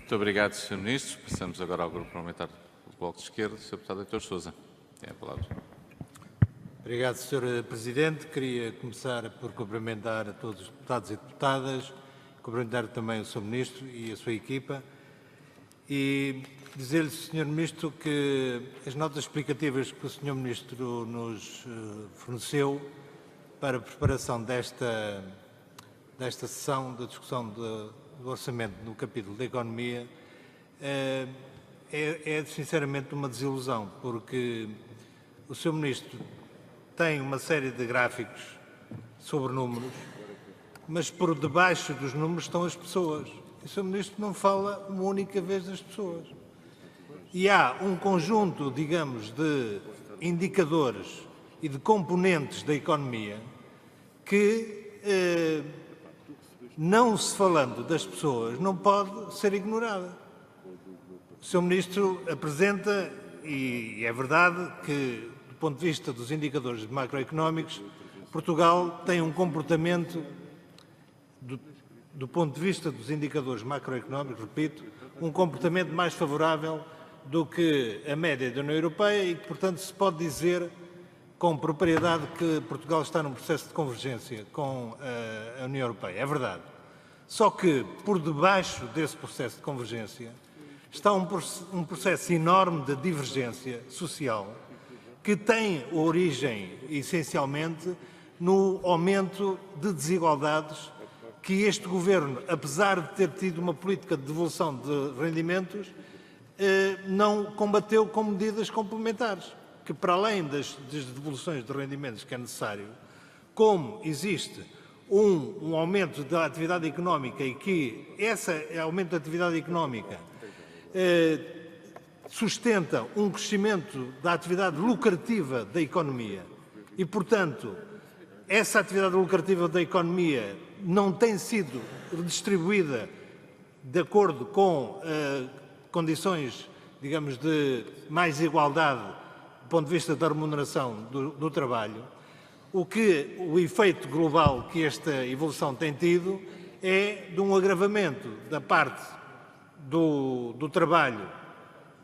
Muito obrigado, Sr. Ministro. Passamos agora ao Grupo Parlamentar do Bloco de Esquerda. Sr. Deputado Heitor Sousa, tem a palavra. Obrigado, Sr. Presidente. Queria começar por cumprimentar a todos os deputados e deputadas, cumprimentar também o Sr. Ministro e a sua equipa e dizer-lhe, Sr. Ministro, que as notas explicativas que o Sr. Ministro nos forneceu para a preparação desta sessão da discussão do orçamento no capítulo da economia é sinceramente uma desilusão, porque o Sr. Ministro tem uma série de gráficos sobre números, mas por debaixo dos números estão as pessoas. O Sr. Ministro não fala uma única vez das pessoas. E há um conjunto, digamos, de indicadores e de componentes da economia que, não se falando das pessoas, não pode ser ignorada. O Sr. Ministro apresenta, e é verdade que, do ponto de vista dos indicadores macroeconómicos, Portugal tem um comportamento, do ponto de vista dos indicadores macroeconómicos, repito, um comportamento mais favorável do que a média da União Europeia e que, portanto, se pode dizer com propriedade que Portugal está num processo de convergência com a União Europeia. É verdade. Só que, por debaixo desse processo de convergência, está um processo enorme de divergência social que tem origem, essencialmente, no aumento de desigualdades que este Governo, apesar de ter tido uma política de devolução de rendimentos, não combateu com medidas complementares, que para além das devoluções de rendimentos que é necessário, como existe um aumento da atividade económica e que esse aumento da atividade económica sustenta um crescimento da atividade lucrativa da economia e, portanto, essa atividade lucrativa da economia não tem sido redistribuída de acordo com condições, digamos, de mais igualdade do ponto de vista da remuneração do trabalho, o efeito global que esta evolução tem tido é de um agravamento da parte do trabalho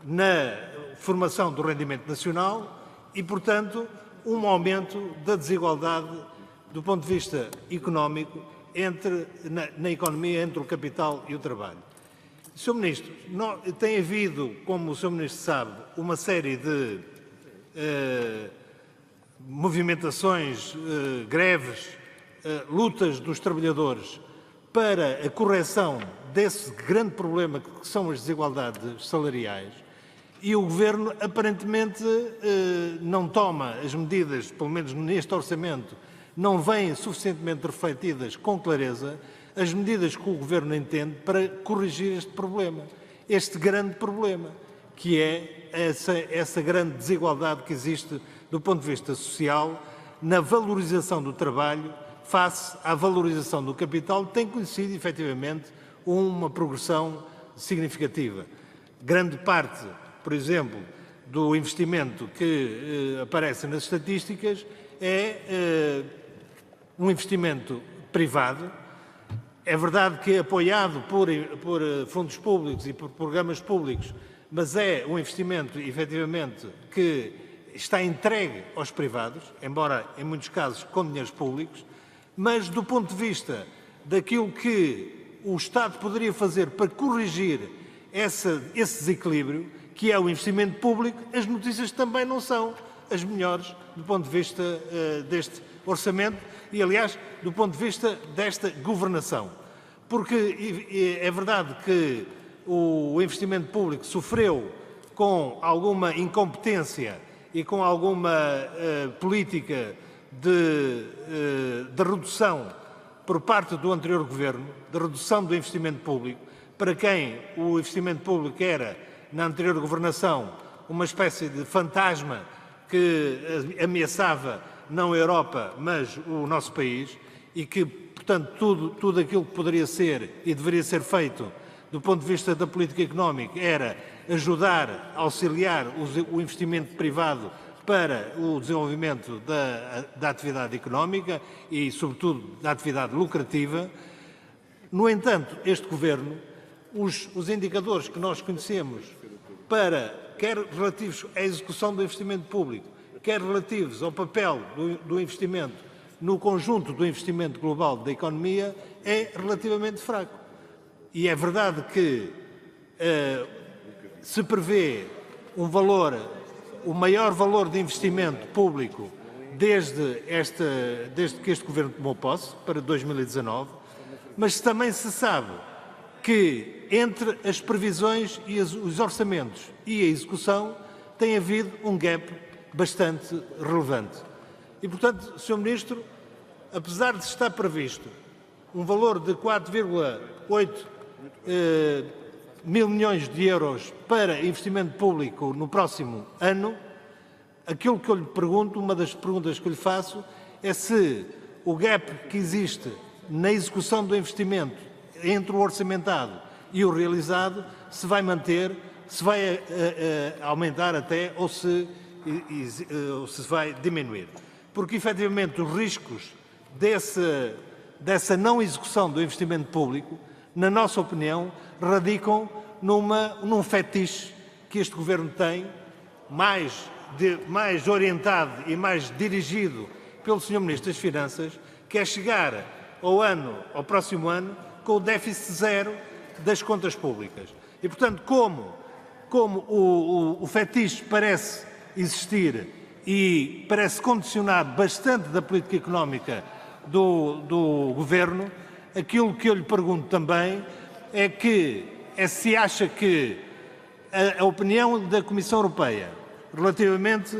na formação do rendimento nacional e, portanto, um aumento da desigualdade do ponto de vista económico na economia entre o capital e o trabalho. Sr. Ministro, tem havido, como o Sr. Ministro sabe, uma série de movimentações, greves, lutas dos trabalhadores para a correção desse grande problema que são as desigualdades salariais e o Governo aparentemente não toma as medidas, pelo menos neste orçamento, não vêm suficientemente refletidas com clareza as medidas que o Governo entende para corrigir este problema, este grande problema, que é essa grande desigualdade que existe do ponto de vista social na valorização do trabalho face à valorização do capital, tem conhecido efetivamente uma progressão significativa. Grande parte, por exemplo, do investimento que aparece nas estatísticas é um investimento privado. É verdade que é apoiado por fundos públicos e por programas públicos, mas é um investimento, efetivamente, que está entregue aos privados, embora em muitos casos com dinheiros públicos, mas do ponto de vista daquilo que o Estado poderia fazer para corrigir esse desequilíbrio, que é o investimento público, as notícias também não são as melhores do ponto de vista deste orçamento e, aliás, do ponto de vista desta governação. Porque é verdade que o investimento público sofreu com alguma incompetência e com alguma política de redução por parte do anterior Governo, de redução do investimento público, para quem o investimento público era, na anterior governação, uma espécie de fantasma que ameaçava não a Europa, mas o nosso país, e que, portanto, tudo aquilo que poderia ser e deveria ser feito do ponto de vista da política económica era ajudar, auxiliar o investimento privado para o desenvolvimento da atividade económica e, sobretudo, da atividade lucrativa. No entanto, este Governo os indicadores que nós conhecemos quer relativos à execução do investimento público, quer relativos ao papel do investimento no conjunto do investimento global da economia, é relativamente fraco. E é verdade que se prevê o maior valor de investimento público desde que este Governo tomou posse, para 2019, mas também se sabe que entre as previsões e os orçamentos e a execução tem havido um gap bastante relevante. E, portanto, Sr. Ministro, apesar de estar previsto um valor de 4,8 mil milhões de euros para investimento público no próximo ano, aquilo que eu lhe pergunto, uma das perguntas que eu lhe faço, é se o gap que existe na execução do investimento entre o orçamentado e o realizado se vai manter, se vai aumentar até ou se vai diminuir. Porque, efetivamente, os riscos dessa não execução do investimento público, na nossa opinião, radicam num fetiche que este Governo tem, mais orientado e mais dirigido pelo Sr. Ministro das Finanças, que é chegar ao próximo ano, com o déficit zero das contas públicas. E, portanto, como o fetiche parece existir e parece condicionar bastante da política económica do Governo, aquilo que eu lhe pergunto também é se acha que a opinião da Comissão Europeia relativamente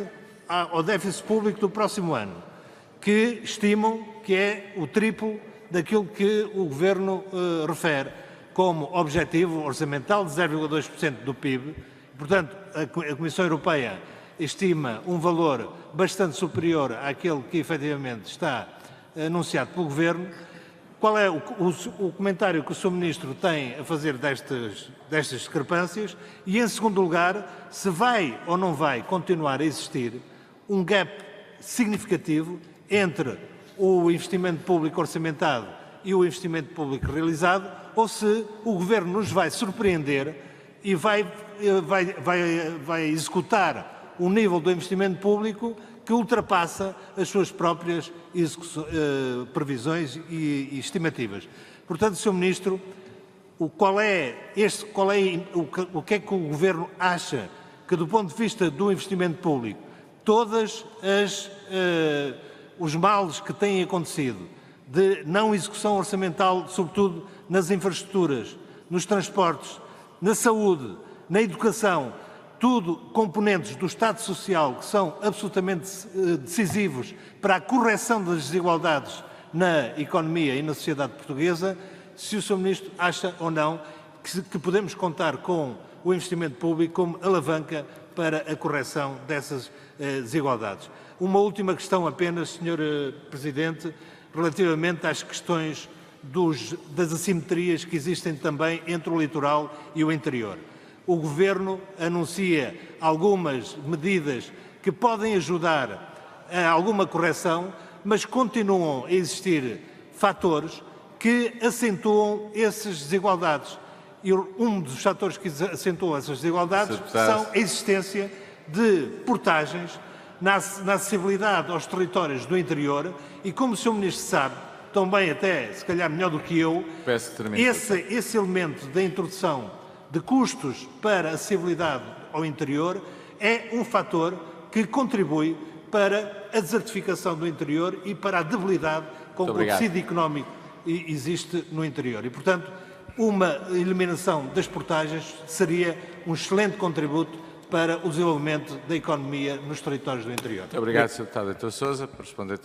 ao déficit público do próximo ano, que estimam que é o triplo daquilo que o Governo refere como objetivo orçamental de 0,2% do PIB. Portanto, a Comissão Europeia estima um valor bastante superior àquele que efetivamente está anunciado pelo Governo. Qual é o comentário que o Sr. Ministro tem a fazer destas discrepâncias? E, em segundo lugar, se vai ou não vai continuar a existir um gap significativo entre o investimento público orçamentado e o investimento público realizado, ou se o Governo nos vai surpreender e vai executar um nível do investimento público que ultrapassa as suas próprias previsões e estimativas. Portanto, Sr. Ministro, o que é que o Governo acha que, do ponto de vista do investimento público, todos os males que têm acontecido, de não execução orçamental, sobretudo nas infraestruturas, nos transportes, na saúde, na educação, tudo componentes do Estado Social que são absolutamente decisivos para a correção das desigualdades na economia e na sociedade portuguesa, se o Sr. Ministro acha ou não que podemos contar com o investimento público como alavanca para a correção dessas desigualdades. Uma última questão apenas, Sr. Presidente, relativamente às questões das assimetrias que existem também entre o litoral e o interior. O Governo anuncia algumas medidas que podem ajudar a alguma correção, mas continuam a existir fatores que acentuam essas desigualdades. E um dos fatores que acentuam essas desigualdades são a existência de portagens na acessibilidade aos territórios do interior e, como o Sr. Ministro sabe, também até, se calhar melhor do que eu, esse elemento da introdução de custos para a acessibilidade ao interior é um fator que contribui para a desertificação do interior e para a debilidade com que o tecido económico existe no interior. E, portanto, uma eliminação das portagens seria um excelente contributo para o desenvolvimento da economia nos territórios do interior. Muito obrigado, Sr. Deputado Heitor Sousa, por responder.